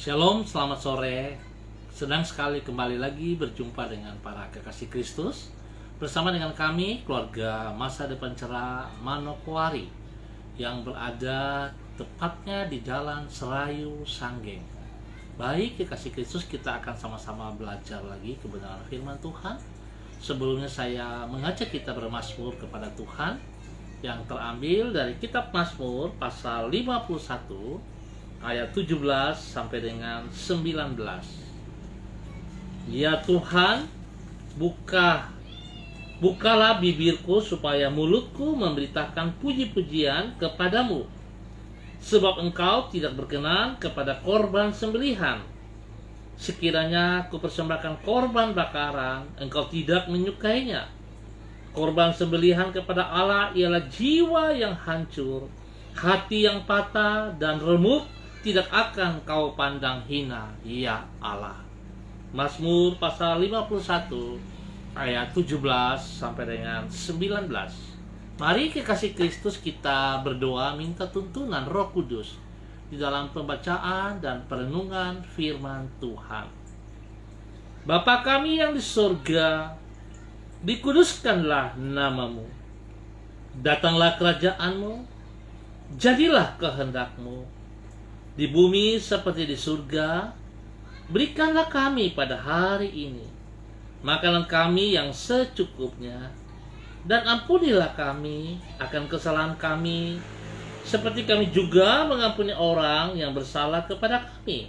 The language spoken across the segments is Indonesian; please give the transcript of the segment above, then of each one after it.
Shalom, selamat sore. Senang sekali kembali lagi berjumpa dengan para kekasih Kristus bersama dengan kami, keluarga Masa Depan Cerah Manokwari yang berada tepatnya di Jalan Serayu Sanggeng. Baik kekasih Kristus, kita akan sama-sama belajar lagi kebenaran firman Tuhan. Sebelumnya saya mengajak kita bermazmur kepada Tuhan yang terambil dari kitab Mazmur pasal 51 ayat 17 sampai dengan 19. Ya Tuhan, bukalah bibirku supaya mulutku memberitakan puji-pujian kepadamu. Sebab engkau tidak berkenan kepada korban sembelihan. Sekiranya ku persembahkan korban bakaran, engkau tidak menyukainya. Korban sembelihan kepada Allah ialah jiwa yang hancur, hati yang patah dan remuk tidak akan kau pandang hina, ya Allah. Mazmur pasal 51 ayat 17 sampai dengan 19. Mari kekasih Kristus, kita berdoa minta tuntunan Roh Kudus di dalam pembacaan dan perenungan firman Tuhan. Bapa kami yang di surga, dikuduskanlah namamu. Datanglah kerajaanmu, jadilah kehendakmu di bumi seperti di surga. Berikanlah kami pada hari ini makanan kami yang secukupnya, dan ampunilah kami akan kesalahan kami, seperti kami juga mengampuni orang yang bersalah kepada kami.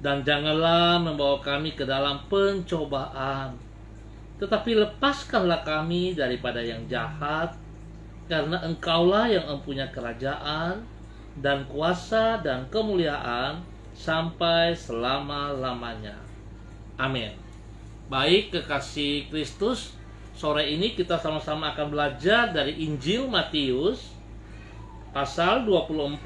Dan janganlah membawa kami ke dalam pencobaan, tetapi lepaskanlah kami daripada yang jahat, karena Engkaulah yang mempunyai kerajaan dan kuasa dan kemuliaan sampai selama-lamanya. Amin. Baik kekasih Kristus, sore ini kita sama-sama akan belajar dari Injil Matius pasal 24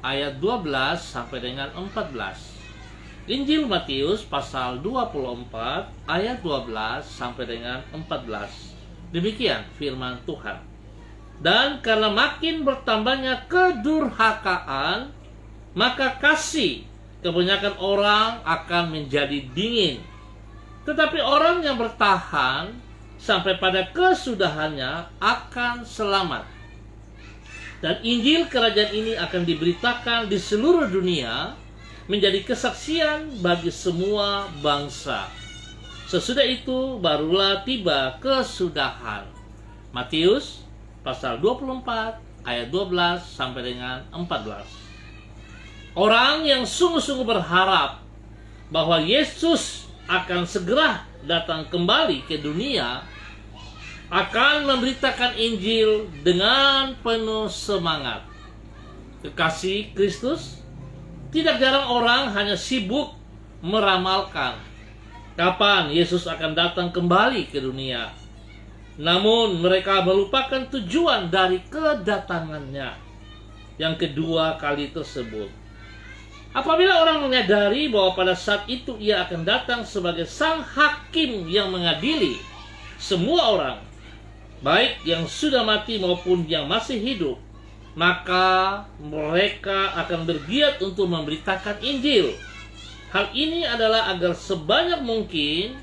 ayat 12 sampai dengan 14. Injil Matius pasal 24 ayat 12 sampai dengan 14. Demikian firman Tuhan. Dan karena makin bertambahnya kedurhakaan, maka kasih kebanyakan orang akan menjadi dingin. Tetapi orang yang bertahan sampai pada kesudahannya akan selamat. Dan Injil kerajaan ini akan diberitakan di seluruh dunia menjadi kesaksian bagi semua bangsa. Sesudah itu barulah tiba kesudahan. Matius pasal 24 ayat 12 sampai dengan 14. Orang yang sungguh-sungguh berharap bahwa Yesus akan segera datang kembali ke dunia akan memberitakan Injil dengan penuh semangat. Kekasih Kristus, tidak jarang orang hanya sibuk meramalkan kapan Yesus akan datang kembali ke dunia. Namun mereka melupakan tujuan dari kedatangannya yang kedua kali tersebut. Apabila orang menyadari bahwa pada saat itu ia akan datang sebagai sang hakim yang mengadili semua orang, baik yang sudah mati maupun yang masih hidup, maka mereka akan bergiat untuk memberitakan Injil. Hal ini adalah agar sebanyak mungkin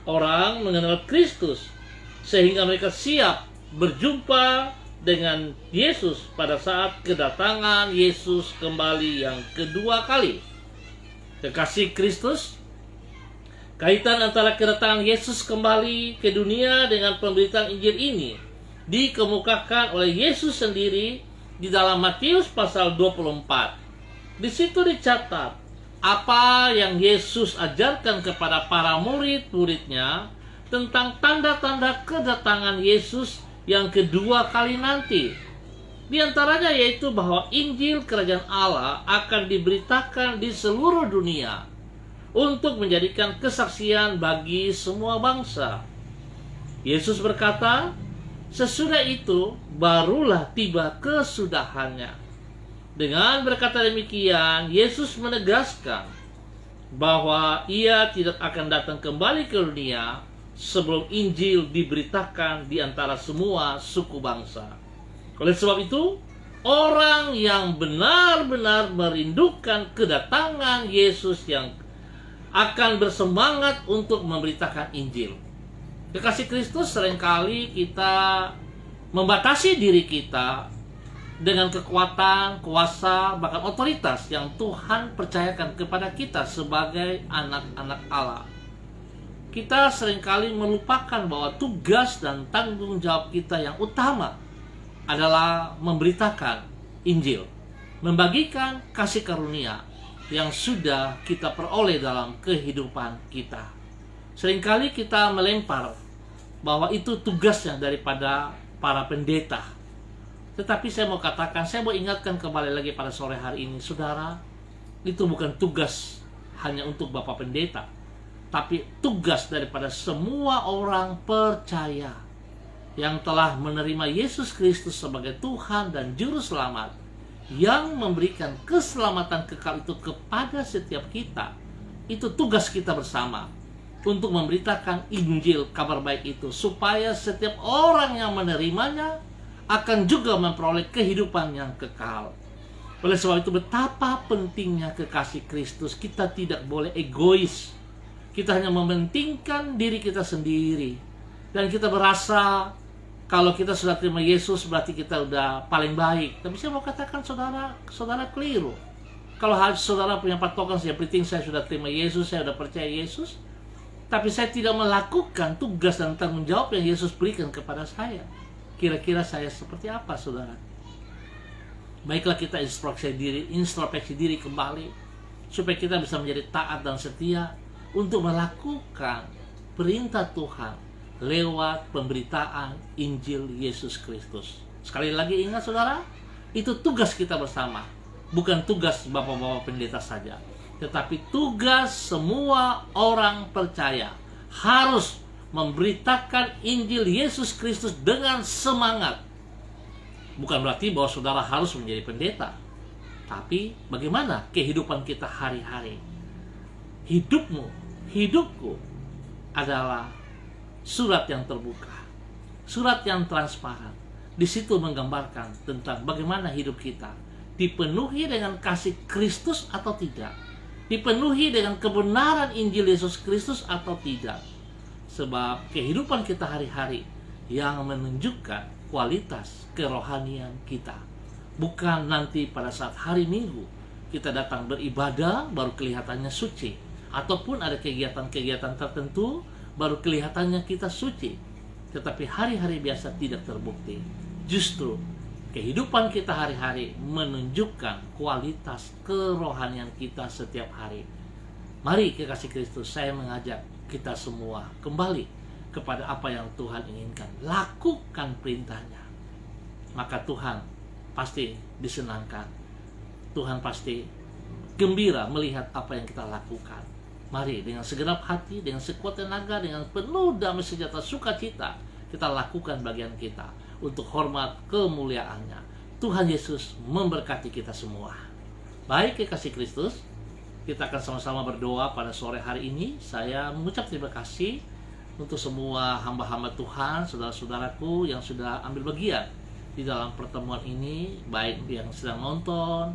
orang mengenal Kristus, sehingga mereka siap berjumpa dengan Yesus pada saat kedatangan Yesus kembali yang kedua kali. Kekasih Kristus, kaitan antara kedatangan Yesus kembali ke dunia dengan pemberitaan Injil ini dikemukakan oleh Yesus sendiri di dalam Matius pasal 24. Di situ dicatat apa yang Yesus ajarkan kepada para murid-muridnya tentang tanda-tanda kedatangan Yesus yang kedua kali nanti. Di antaranya yaitu bahwa Injil Kerajaan Allah akan diberitakan di seluruh dunia untuk menjadikan kesaksian bagi semua bangsa. Yesus berkata, sesudah itu barulah tiba kesudahannya. Dengan berkata demikian, Yesus menegaskan bahwa ia tidak akan datang kembali ke dunia sebelum Injil diberitakan di antara semua suku bangsa. Oleh sebab itu, orang yang benar-benar merindukan kedatangan Yesus yang akan bersemangat untuk memberitakan Injil. Kekasih Kristus, seringkali kita membatasi diri kita dengan kekuatan, kuasa, bahkan otoritas yang Tuhan percayakan kepada kita sebagai anak-anak Allah. Kita seringkali melupakan bahwa tugas dan tanggung jawab kita yang utama adalah memberitakan Injil, membagikan kasih karunia yang sudah kita peroleh dalam kehidupan kita. Seringkali kita melempar bahwa itu tugasnya daripada para pendeta. Tetapi saya mau katakan, saya mau ingatkan kembali lagi pada sore hari ini, saudara, itu bukan tugas hanya untuk Bapak Pendeta, tapi tugas daripada semua orang percaya yang telah menerima Yesus Kristus sebagai Tuhan dan Juru Selamat, yang memberikan keselamatan kekal itu kepada setiap kita. Itu tugas kita bersama untuk memberitakan Injil, kabar baik itu, supaya setiap orang yang menerimanya akan juga memperoleh kehidupan yang kekal. Oleh sebab itu, betapa pentingnya kekasih Kristus. Kita tidak boleh egois. Kita hanya mementingkan diri kita sendiri, dan kita berasa kalau kita sudah terima Yesus berarti kita udah paling baik. Tapi saya mau katakan, saudara keliru. Kalau saudara punya patokan, saya penting saya sudah terima Yesus, saya sudah percaya Yesus, tapi saya tidak melakukan tugas dan tanggung jawab yang Yesus berikan kepada saya, kira-kira saya seperti apa, saudara? Baiklah, kita introspeksi diri kembali, supaya kita bisa menjadi taat dan setia untuk melakukan perintah Tuhan lewat pemberitaan Injil Yesus Kristus. Sekali lagi ingat, saudara, itu tugas kita bersama, bukan tugas bapak-bapak pendeta saja, tetapi tugas semua orang percaya harus memberitakan Injil Yesus Kristus dengan semangat. Bukan berarti bahwa saudara harus menjadi pendeta, tapi bagaimana kehidupan kita hari-hari. Hidupku adalah surat yang terbuka, surat yang transparan. Di situ menggambarkan tentang bagaimana hidup kita dipenuhi dengan kasih Kristus atau tidak, dipenuhi dengan kebenaran Injil Yesus Kristus atau tidak. Sebab kehidupan kita hari-hari yang menunjukkan kualitas kerohanian kita. Bukan nanti pada saat hari Minggu kita datang beribadah baru kelihatannya suci, ataupun ada kegiatan-kegiatan tertentu baru kelihatannya kita suci, tetapi hari-hari biasa tidak terbukti. Justru kehidupan kita hari-hari menunjukkan kualitas kerohanian kita setiap hari. Mari kekasih Kristus, saya mengajak kita semua kembali kepada apa yang Tuhan inginkan. Lakukan perintahnya, maka Tuhan pasti disenangkan. Tuhan pasti gembira melihat apa yang kita lakukan. Mari dengan segenap hati, dengan sekuat tenaga, dengan penuh damai sejahtera sukacita, kita lakukan bagian kita untuk hormat kemuliaannya. Tuhan Yesus memberkati kita semua. Baik kekasih Kristus, kita akan sama-sama berdoa pada sore hari ini. Saya mengucap terima kasih untuk semua hamba-hamba Tuhan, saudara-saudaraku yang sudah ambil bagian di dalam pertemuan ini, baik yang sedang nonton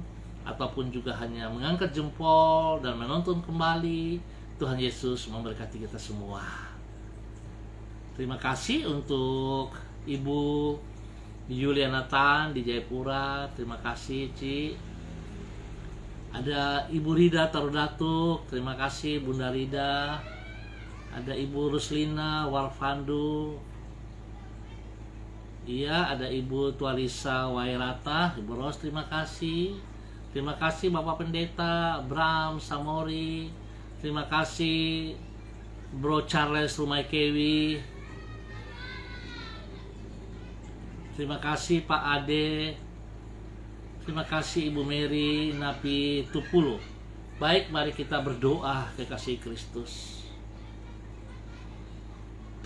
ataupun juga hanya mengangkat jempol dan menonton kembali. Tuhan Yesus memberkati kita semua. Terima kasih untuk Ibu Yuliana Tan di Jayapura. Terima kasih, Ci. Ada Ibu Rida Tarudatuk. Terima kasih, Bunda Rida. Ada Ibu Ruslina Warfandu. Iya, ada Ibu Tualisa Wairata. Ibu Ros, terima kasih. Terima kasih Bapak Pendeta Bram Samori. Terima kasih Bro Charles Rumaikewi. Terima kasih Pak Ade. Terima kasih Ibu Mary Napi Tupulu. Baik, mari kita berdoa kekasih Kristus.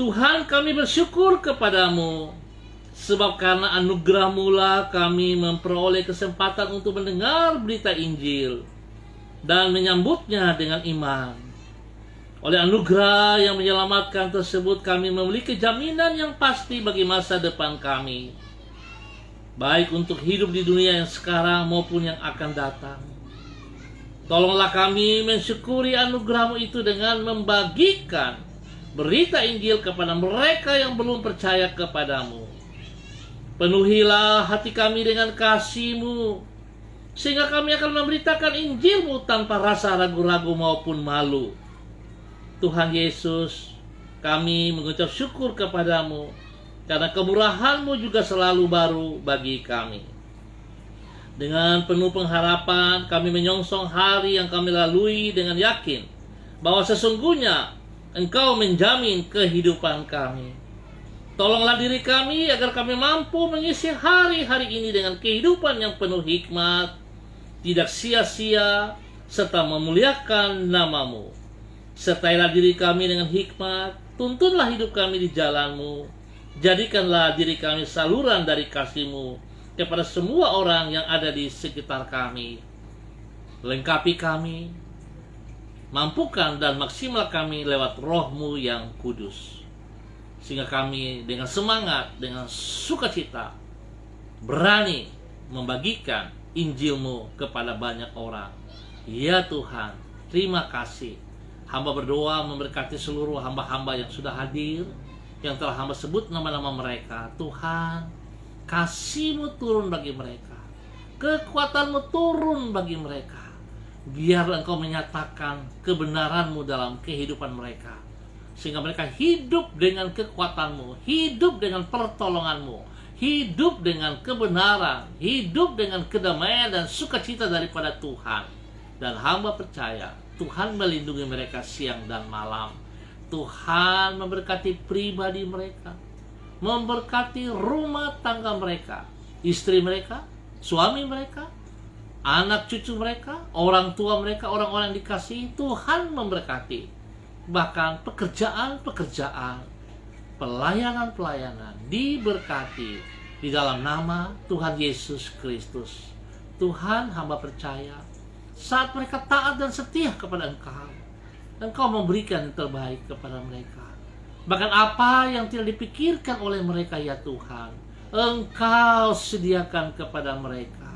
Tuhan, kami bersyukur kepadamu, sebab karena anugerah-Mu lah kami memperoleh kesempatan untuk mendengar berita Injil dan menyambutnya dengan iman. Oleh anugerah yang menyelamatkan tersebut, kami memiliki jaminan yang pasti bagi masa depan kami. baik untuk hidup di dunia yang sekarang maupun yang akan datang. Tolonglah kami mensyukuri anugerah-Mu itu dengan membagikan berita Injil kepada mereka yang belum percaya kepadamu. Penuhilah hati kami dengan kasih-Mu, sehingga kami akan memberitakan Injil-Mu tanpa rasa ragu-ragu maupun malu. Tuhan Yesus, kami mengucap syukur kepadamu, karena kemurahan-Mu juga selalu baru bagi kami. Dengan penuh pengharapan, kami menyongsong hari yang kami lalui dengan yakin bahwa sesungguhnya Engkau menjamin kehidupan kami. Tolonglah diri kami agar kami mampu mengisi hari-hari ini dengan kehidupan yang penuh hikmat, tidak sia-sia, serta memuliakan nama-Mu. Sertailah diri kami dengan hikmat, tuntunlah hidup kami di jalan-Mu. Jadikanlah diri kami saluran dari kasih-Mu kepada semua orang yang ada di sekitar kami. Lengkapi kami, mampukan dan maksimal kami lewat Roh-Mu yang kudus, sehingga kami dengan semangat, dengan sukacita berani membagikan Injil-Mu kepada banyak orang. Ya Tuhan, terima kasih. Hamba berdoa memberkati seluruh hamba-hamba yang sudah hadir, yang telah hamba sebut nama-nama mereka. Tuhan, kasih-Mu turun bagi mereka, kekuatan-Mu turun bagi mereka. Biar Engkau menyatakan kebenaran-Mu dalam kehidupan mereka, sehingga mereka hidup dengan kekuatan-Mu, hidup dengan pertolongan-Mu, hidup dengan kebenaran, hidup dengan kedamaian dan sukacita daripada Tuhan. Dan hamba percaya Tuhan melindungi mereka siang dan malam. Tuhan memberkati pribadi mereka, memberkati rumah tangga mereka, istri mereka, suami mereka, anak cucu mereka, orang tua mereka, orang-orang yang dikasihi. Tuhan memberkati. Bahkan pekerjaan-pekerjaan, pelayanan-pelayanan diberkati di dalam nama Tuhan Yesus Kristus. Tuhan, hamba percaya saat mereka taat dan setia kepada Engkau, Engkau memberikan yang terbaik kepada mereka. Bahkan apa yang tidak dipikirkan oleh mereka, ya Tuhan, Engkau sediakan kepada mereka.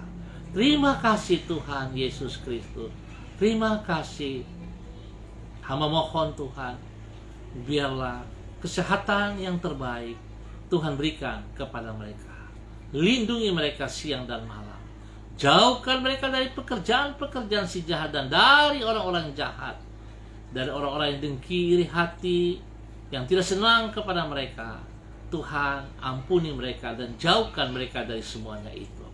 Terima kasih Tuhan Yesus Kristus. Terima kasih. Hamba mohon Tuhan, biarlah kesehatan yang terbaik Tuhan berikan kepada mereka. Lindungi mereka siang dan malam. Jauhkan mereka dari pekerjaan-pekerjaan si jahat dan dari orang-orang jahat, dari orang-orang yang dengki, iri hati, yang tidak senang kepada mereka. Tuhan, ampuni mereka dan jauhkan mereka dari semuanya itu.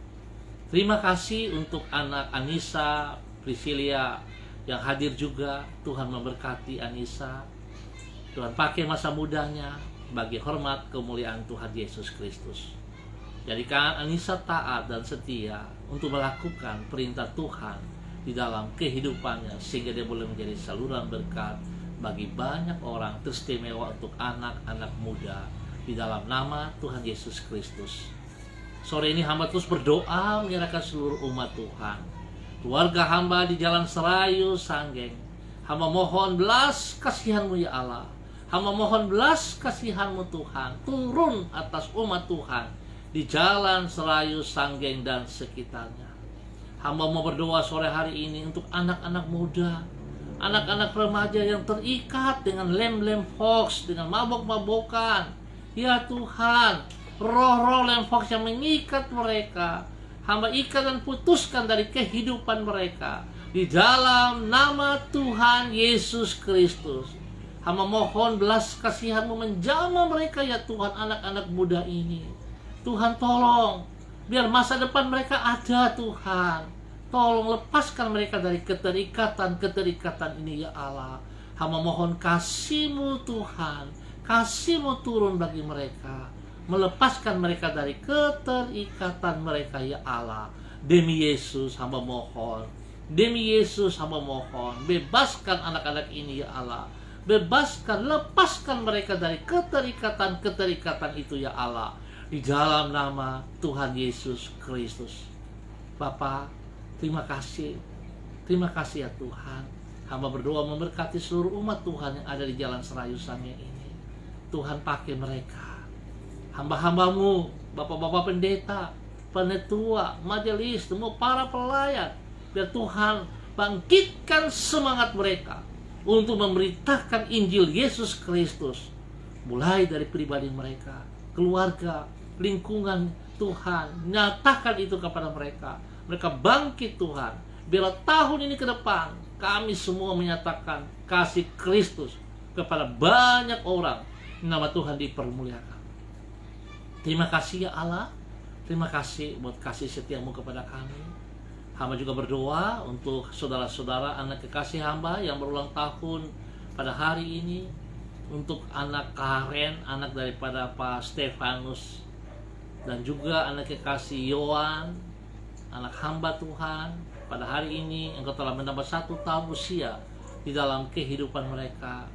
Terima kasih untuk anak Anissa, Priscilia yang hadir juga. Tuhan memberkati Anissa. Tuhan pakai masa mudanya bagi hormat kemuliaan Tuhan Yesus Kristus. Jadikan Anissa taat dan setia untuk melakukan perintah Tuhan di dalam kehidupannya, sehingga dia boleh menjadi saluran berkat bagi banyak orang, teristimewa untuk anak-anak muda di dalam nama Tuhan Yesus Kristus. Sore ini hamba terus berdoa menyerahkan seluruh umat Tuhan, keluarga hamba di Jalan Serayu Sanggeng. Hamba mohon belas kasihan-Mu ya Allah. Hamba mohon belas kasihan-Mu Tuhan turun atas umat Tuhan di Jalan Serayu Sanggeng dan sekitarnya. Hamba mau berdoa sore hari ini untuk anak-anak muda, anak-anak remaja yang terikat dengan lem-lem hoax, dengan mabok-mabokan. Ya Tuhan, roh-roh lem hoax yang mengikat mereka, hamba ikat dan putuskan dari kehidupan mereka di dalam nama Tuhan Yesus Kristus. Hamba mohon belas kasihan-Mu menjamah mereka ya Tuhan, anak-anak muda ini. Tuhan tolong, biar masa depan mereka ada Tuhan. Tolong lepaskan mereka dari keterikatan ini ya Allah. Hamba mohon kasih-Mu Tuhan, kasih-Mu turun bagi mereka, melepaskan mereka dari keterikatan mereka ya Allah. Demi Yesus hamba mohon, demi Yesus hamba mohon, bebaskan anak-anak ini ya Allah. Bebaskan, lepaskan mereka dari keterikatan itu ya Allah, di dalam nama Tuhan Yesus Kristus. Bapa, terima kasih ya Tuhan. Hamba berdoa memberkati seluruh umat Tuhan yang ada di Jalan Serayu Sanggeng ini. Tuhan pakai mereka, hamba-hamba-Mu, bapak-bapak pendeta, penetua, majelis, semua para pelayan. Biar Tuhan bangkitkan semangat mereka untuk memberitakan Injil Yesus Kristus. Mulai dari pribadi mereka, keluarga, lingkungan. Tuhan, nyatakan itu kepada mereka. Mereka bangkit Tuhan. Biarlah tahun ini ke depan kami semua menyatakan kasih Kristus kepada banyak orang. Nama Tuhan dipermuliakan. Terima kasih ya Allah. Terima kasih buat kasih setiamu kepada kami. Hamba juga berdoa untuk saudara-saudara anak kekasih hamba yang berulang tahun pada hari ini. Untuk anak Karen, anak daripada Pak Stefanus, dan juga anak kekasih Yohan, anak hamba Tuhan. Pada hari ini Engkau telah menambah 1 tahun usia di dalam kehidupan mereka.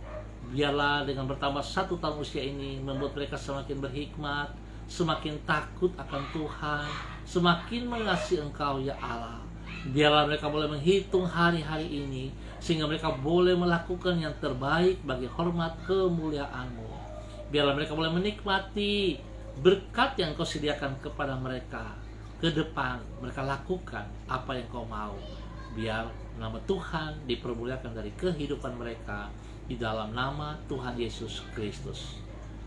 Biarlah dengan bertambah 1 tahun usia ini membuat mereka semakin berhikmat, semakin takut akan Tuhan, semakin mengasihi Engkau ya Allah. Biarlah mereka boleh menghitung hari-hari ini, sehingga mereka boleh melakukan yang terbaik bagi hormat kemuliaan-Mu. Biarlah mereka boleh menikmati berkat yang Kau sediakan kepada mereka. Ke depan mereka lakukan apa yang Kau mau. Biar nama Tuhan dipermuliakan dari kehidupan mereka, di dalam nama Tuhan Yesus Kristus.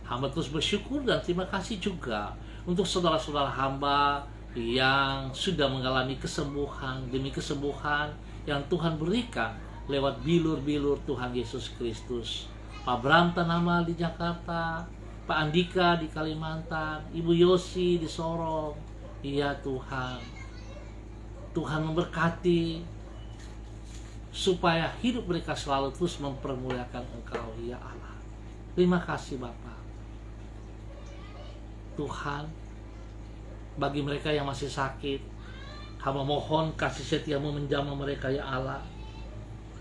Hamba terus bersyukur dan terima kasih juga untuk saudara-saudara hamba yang sudah mengalami kesembuhan demi kesembuhan yang Tuhan berikan lewat bilur-bilur Tuhan Yesus Kristus. Pak Bram Tanamal di Jakarta, Pak Andika di Kalimantan, Ibu Yosi di Sorong. Iya Tuhan, Tuhan memberkati supaya hidup mereka selalu terus mempermuliakan Engkau ya Allah. Terima kasih Bapa. Tuhan, bagi mereka yang masih sakit, hamba mohon kasih setiamu menjamah mereka ya Allah.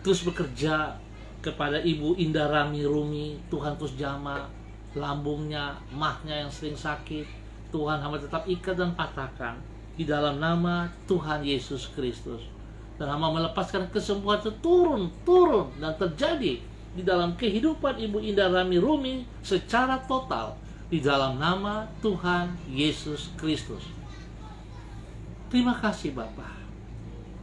Terus bekerja kepada Ibu Indah Rami Rumi, Tuhan terus jamah lambungnya, mahnya yang sering sakit. Tuhan hamba tetap ikat dan patahkan di dalam nama Tuhan Yesus Kristus. Dan hamba melepaskan kesembuhan itu turun dan terjadi di dalam kehidupan Ibu Indah Rami Rumi secara total di dalam nama Tuhan Yesus Kristus. Terima kasih Bapa.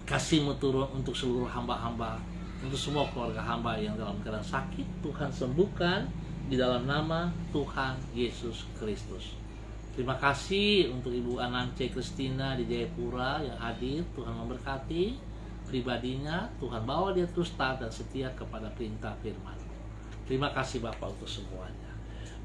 Kasih-Mu turun untuk seluruh hamba-hamba, untuk semua keluarga hamba yang dalam keadaan sakit. Tuhan sembuhkan di dalam nama Tuhan Yesus Kristus. Terima kasih untuk Ibu Anance Kristina di Jayapura yang hadir. Tuhan memberkati pribadinya. Tuhan bawa dia terus taat dan setia kepada perintah firman. Terima kasih Bapak untuk semuanya.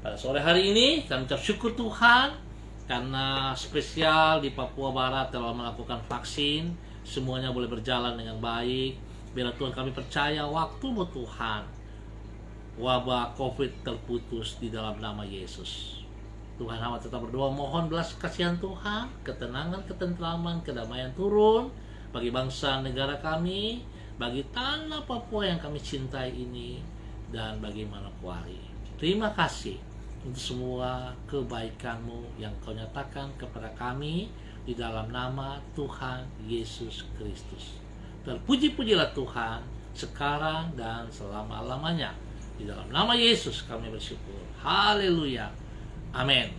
Pada sore hari ini kami ucap syukur Tuhan karena spesial di Papua Barat telah melakukan vaksin. Semuanya boleh berjalan dengan baik. Biar Tuhan kami percaya waktu-Mu Tuhan, wabah COVID terputus di dalam nama Yesus. Tuhan hamba tetap berdoa mohon belas kasihan Tuhan, ketenangan, ketentraman, kedamaian turun bagi bangsa negara kami, bagi tanah Papua yang kami cintai ini, dan bagi Manokwari. Terima kasih untuk semua kebaikan-Mu yang Kau nyatakan kepada kami di dalam nama Tuhan Yesus Kristus. Terpuji-pujilah Tuhan sekarang dan selama-lamanya. Di dalam nama Yesus kami bersyukur. Haleluya. Amin.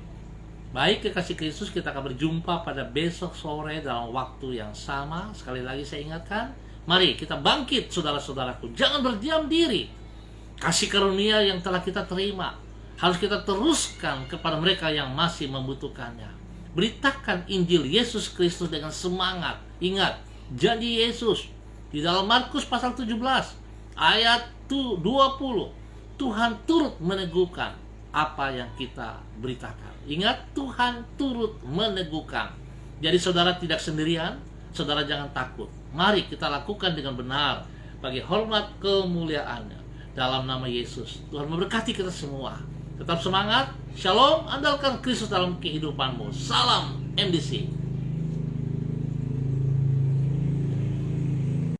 Baik kekasih Kristus, kita akan berjumpa pada besok sore dalam waktu yang sama. Sekali lagi saya ingatkan, mari kita bangkit saudara-saudaraku. Jangan berdiam diri. Kasih karunia yang telah kita terima harus kita teruskan kepada mereka yang masih membutuhkannya. Beritakan Injil Yesus Kristus dengan semangat. Ingat, janji Yesus di dalam Markus pasal 17 ayat 20. Tuhan turut meneguhkan apa yang kita beritakan. Ingat, Tuhan turut meneguhkan. Jadi saudara tidak sendirian, saudara jangan takut. Mari kita lakukan dengan benar bagi hormat kemuliaannya. Dalam nama Yesus, Tuhan memberkati kita semua. Tetap semangat, shalom, andalkan Kristus dalam kehidupanmu. Salam MDC.